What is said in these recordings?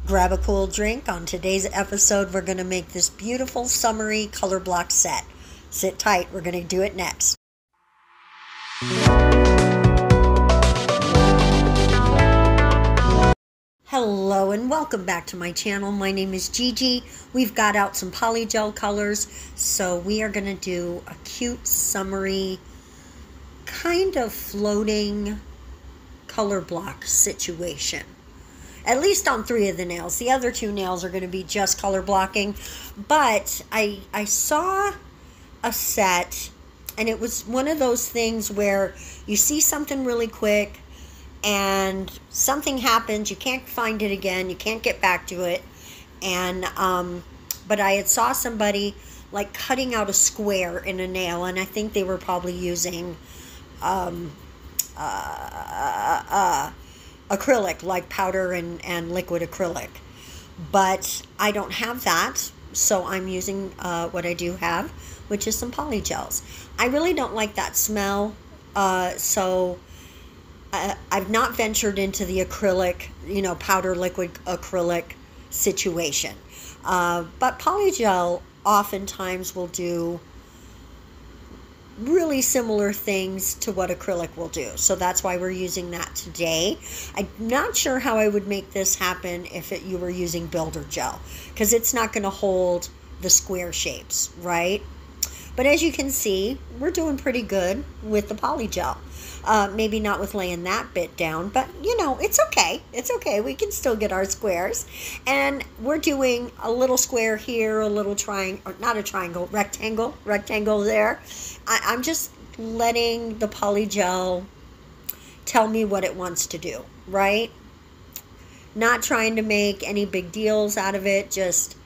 Grab a cool drink. On today's episode, we're going to make this beautiful summery color block set. Sit tight, we're going to do it next. Hello and welcome back to my channel. My name is Gigi. We've got out some polygel colors, so we are going to do a cute summery kind of floating color block situation. At least on 3 of the nails. The other 2 nails are going to be just color blocking. But I saw a set, and it was one of those things where you see something really quick and something happens, you can't find it again, you can't get back to it. And but I had saw somebody like cutting out a square in a nail, and I think they were probably using acrylic, like powder and liquid acrylic. But I don't have that, so I'm using what I do have, which is some polygels. I really don't like that smell, so I've not ventured into the acrylic, powder liquid acrylic situation. But polygel oftentimes will do really similar things to what acrylic will do. So that's why we're using that today. I'm not sure how I would make this happen if you were using builder gel, because it's not going to hold the square shapes, right? But as you can see, we're doing pretty good with the polygel. Maybe not with laying that bit down, but it's okay. It's okay. We can still get our squares. And we're doing a little square here, a little triangle, or not a triangle, rectangle there. I'm just letting the polygel tell me what it wants to do, right? Not trying to make any big deals out of it. Just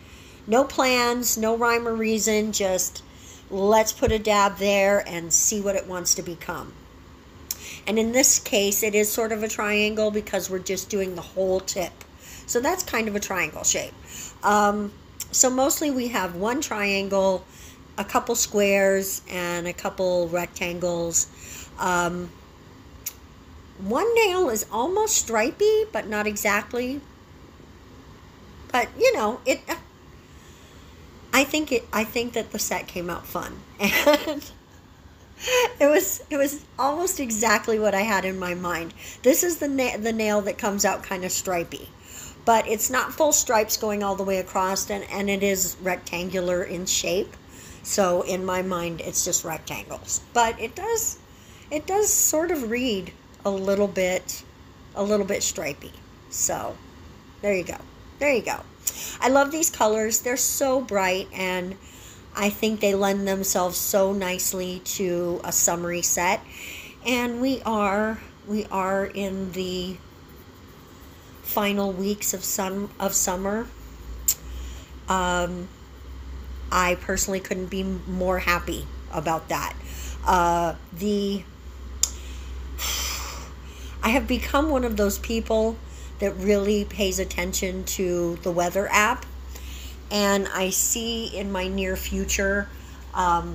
no plans, no rhyme or reason. Just let's put a dab there and see what it wants to become. And in this case, it is sort of a triangle because we're just doing the whole tip. So that's kind of a triangle shape. So mostly we have one triangle, a couple squares, and a couple rectangles. One nail is almost stripy, but not exactly. But I think that the set came out fun. And it was almost exactly what I had in my mind. This is the nail that comes out kind of stripy, but it's not full stripes going all the way across, and it is rectangular in shape. So in my mind, it's just rectangles, but it does sort of read a little bit stripy. So there you go. I love these colors. They're so bright, and I think they lend themselves so nicely to a summery set. And we are in the final weeks of summer. I personally couldn't be more happy about that. I have become one of those people that really pays attention to the weather app. And I see in my near future that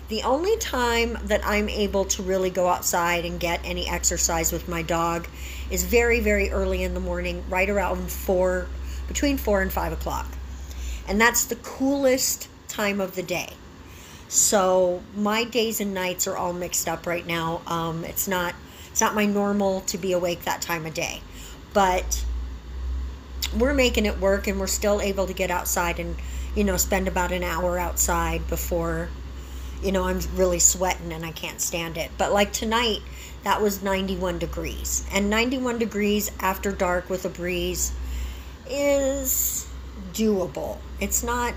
the only time that I'm able to really go outside and get any exercise with my dog is very, very early in the morning, right around between 4 and 5 o'clock. And that's the coolest time of the day. So my days and nights are all mixed up right now. It's not my normal to be awake that time of day. But we're making it work, and we're still able to get outside and, spend about an hour outside before, I'm really sweating and I can't stand it. But like tonight, that was 91 degrees. And 91 degrees after dark with a breeze is doable. It's not,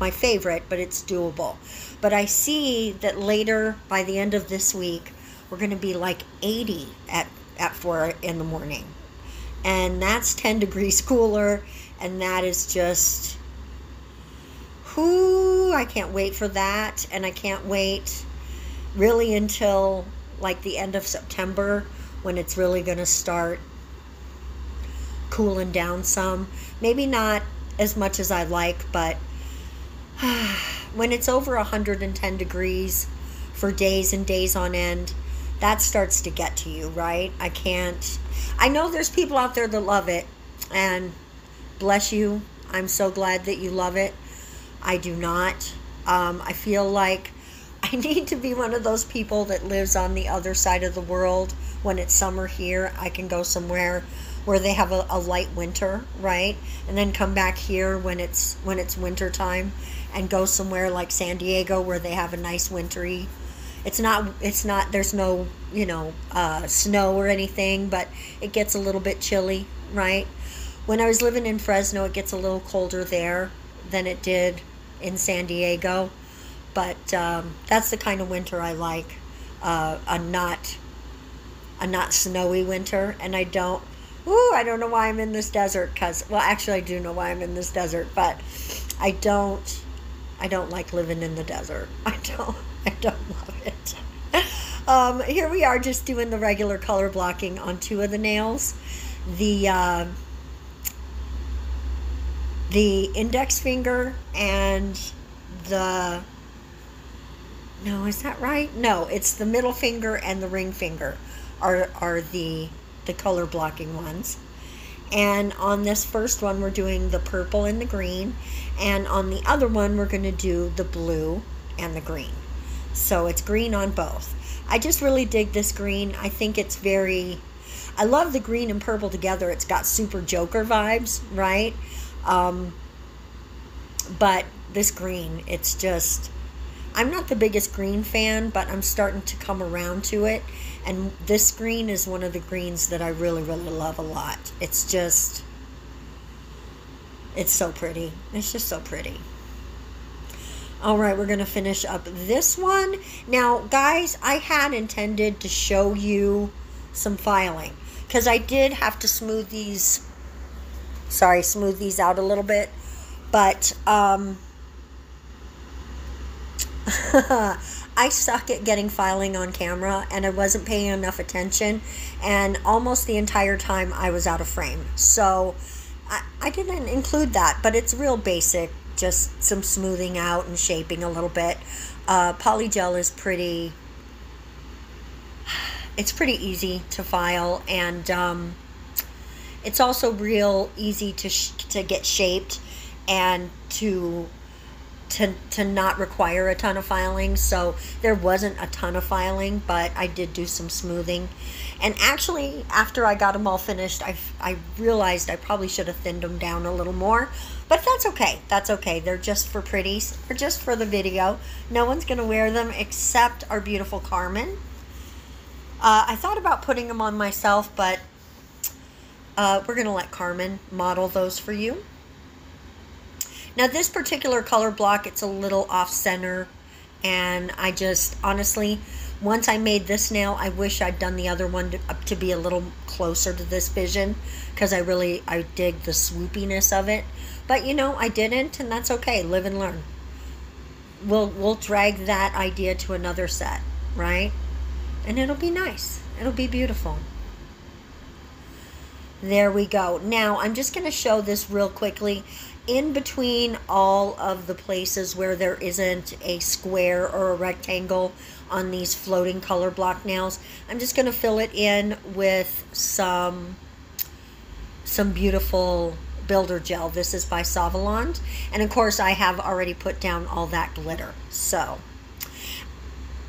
my favorite, but it's doable. But I see that later, by the end of this week, we're going to be like 80 at 4 in the morning. And that's 10 degrees cooler, and that is just, I can't wait for that. And I can't wait really until like the end of September, when it's really going to start cooling down some. Maybe not as much as I like, but when it's over 110 degrees for days and days on end, that starts to get to you, right? I know there's people out there that love it, and bless you. I'm so glad that you love it. I do not. I feel like I need to be one of those people that lives on the other side of the world. When it's summer here, I can go somewhere where they have a light winter, right? And then come back here when it's winter time, and go somewhere like San Diego where they have a nice wintry. It's not, there's no, snow or anything, but it gets a little bit chilly, right? When I was living in Fresno, it gets a little colder there than it did in San Diego. But that's the kind of winter I like, a not snowy winter. And I don't know why I'm in this desert, well, actually I do know why I'm in this desert, but I don't like living in the desert. I don't love it. Here we are just doing the regular color blocking on 2 of the nails. The index finger and no, is that right? No, it's the middle finger and the ring finger are the color blocking ones. And on this first one, we're doing the purple and the green. And on the other one, we're going to do the blue and the green. So it's green on both. I just really dig this green. I think it's I love the green and purple together. It's got super Joker vibes, right? But this green, it's just, I'm not the biggest green fan, but I'm starting to come around to it. And this green is one of the greens that I really, really love a lot. It's so pretty. It's just so pretty. All right, we're going to finish up this one. Now, guys, I had intended to show you some filing, because I did have to smooth these out a little bit. But I suck at getting filing on camera, and I wasn't paying enough attention, and almost the entire time I was out of frame. So I didn't include that, but it's real basic, just some smoothing out and shaping a little bit. Polygel is pretty easy to file, and it's also real easy to get shaped and to not require a ton of filing. So there wasn't a ton of filing, but I did do some smoothing. And actually, after I got them all finished, I realized I probably should have thinned them down a little more, but that's okay. That's okay. They're just for pretties. They're just for the video. No one's going to wear them except our beautiful Carmen. I thought about putting them on myself, but we're going to let Carmen model those for you. Now, this particular color block, it's a little off-center, and I just, honestly, once I made this nail, I wish I'd done the other one to be a little closer to this vision, because I dig the swoopiness of it. But, I didn't, and that's okay. Live and learn. We'll drag that idea to another set, right? And it'll be nice. It'll be beautiful. There we go. Now, I'm just going to show this real quickly. In between all of the places where there isn't a square or a rectangle on these floating color block nails, I'm just going to fill it in with some beautiful builder gel. This is by Saviland, and of course I have already put down all that glitter. So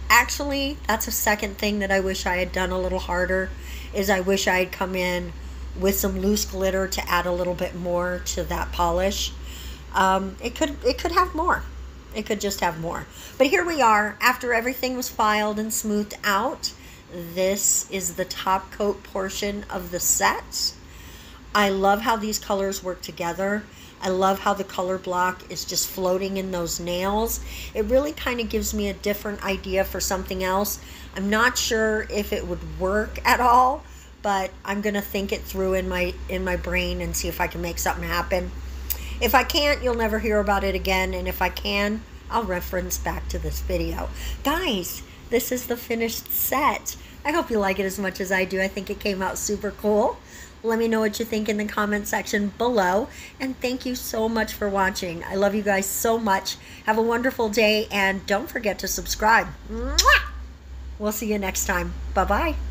actually, that's a second thing that I wish I had done a little harder, is I wish I had come in with some loose glitter to add a little bit more to that polish. It could have more. It could just have more. But here we are, after everything was filed and smoothed out. This is the top coat portion of the set. I love how these colors work together. I love how the color block is just floating in those nails. It really kind of gives me a different idea for something else. I'm not sure if it would work at all, but I'm gonna think it through in my brain and see if I can make something happen. If I can't, you'll never hear about it again, and if I can, I'll reference back to this video. Guys, this is the finished set. I hope you like it as much as I do. I think it came out super cool. Let me know what you think in the comment section below, and thank you so much for watching. I love you guys so much. Have a wonderful day, and don't forget to subscribe. Mwah! We'll see you next time. Bye-bye.